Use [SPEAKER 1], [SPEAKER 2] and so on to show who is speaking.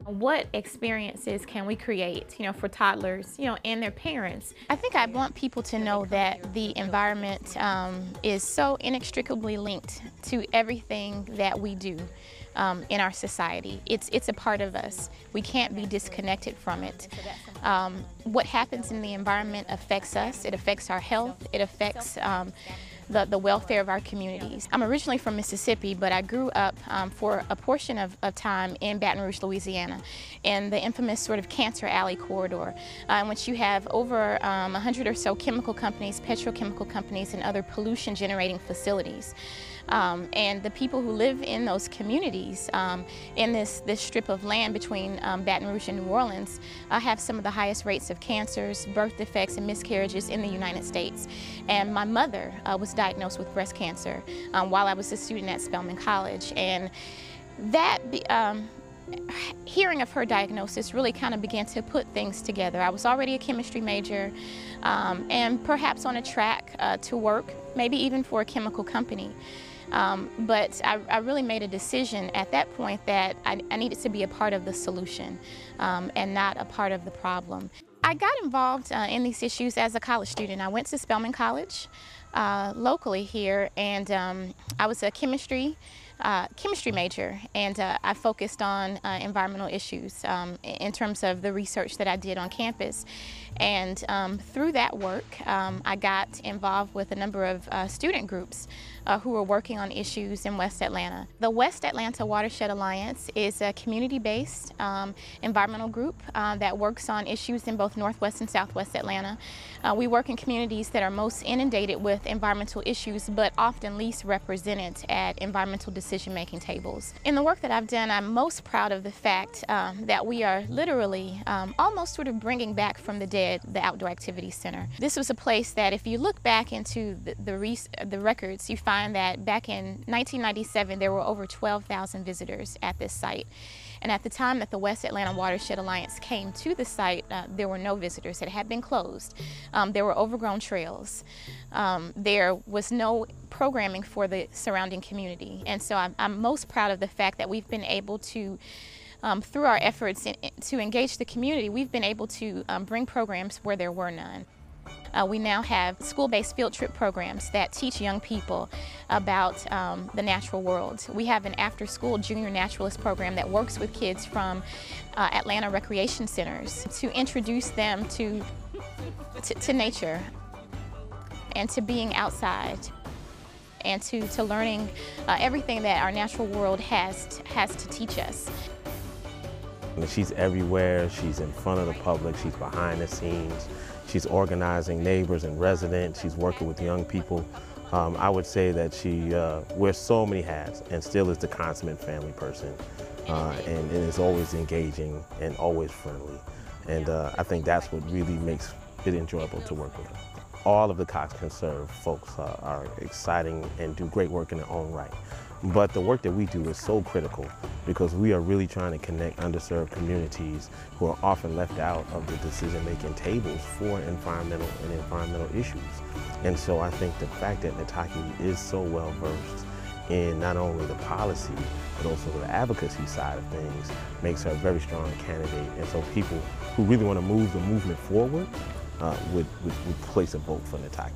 [SPEAKER 1] What experiences can we create, for toddlers, and their parents?
[SPEAKER 2] I think I want people to know that the environment is so inextricably linked to everything that we do in our society. It's a part of us. We can't be disconnected from it. What happens in the environment affects us. It affects our health. It affects the welfare of our communities. I'm originally from Mississippi, but I grew up for a portion of time in Baton Rouge, Louisiana, in the infamous sort of Cancer Alley corridor, in which you have over 100 or so chemical companies, petrochemical companies, and other pollution-generating facilities. And the people who live in those communities, in this strip of land between Baton Rouge and New Orleans, have some of the highest rates of cancers, birth defects, and miscarriages in the United States. And my mother was diagnosed with breast cancer while I was a student at Spelman College. And that hearing of her diagnosis really kind of began to put things together. I was already a chemistry major and perhaps on a track to work, maybe even for a chemical company. But I really made a decision at that point that I needed to be a part of the solution and not a part of the problem. I got involved in these issues as a college student. I went to Spelman College locally here, and I was a chemistry major, and I focused on environmental issues in terms of the research that I did on campus. And through that work, I got involved with a number of student groups who were working on issues in West Atlanta. The West Atlanta Watershed Alliance is a community-based environmental group that works on issues in both Northwest and Southwest Atlanta. We work in communities that are most inundated with environmental issues, but often least represented at environmental decision-making tables. In the work that I've done, I'm most proud of the fact that we are literally almost sort of bringing back from the dead the Outdoor Activity Center. This was a place that, if you look back into the records, you find that back in 1997 there were over 12,000 visitors at this site. And at the time that the West Atlanta Watershed Alliance came to the site, there were no visitors. It had been closed. There were overgrown trails. There was no programming for the surrounding community. And so I'm most proud of the fact that we've been able to, through our efforts to engage the community, we've been able to bring programs where there were none. We now have school-based field trip programs that teach young people about the natural world. We have an after-school junior naturalist program that works with kids from Atlanta recreation centers to introduce them to nature and to being outside and to learning everything that our natural world has to teach us.
[SPEAKER 3] She's everywhere. She's in front of the public. She's behind the scenes. She's organizing neighbors and residents. She's working with young people. I would say that she wears so many hats and still is the consummate family person, and is always engaging and always friendly. And I think that's what really makes it enjoyable to work with her. All of the Cox Conserve folks are exciting and do great work in their own right. But the work that we do is so critical because we are really trying to connect underserved communities who are often left out of the decision-making tables for environmental issues. And so I think the fact that Nataki is so well versed in not only the policy, but also the advocacy side of things makes her a very strong candidate. And so people who really want to move the movement forward would place a vote for Nataki.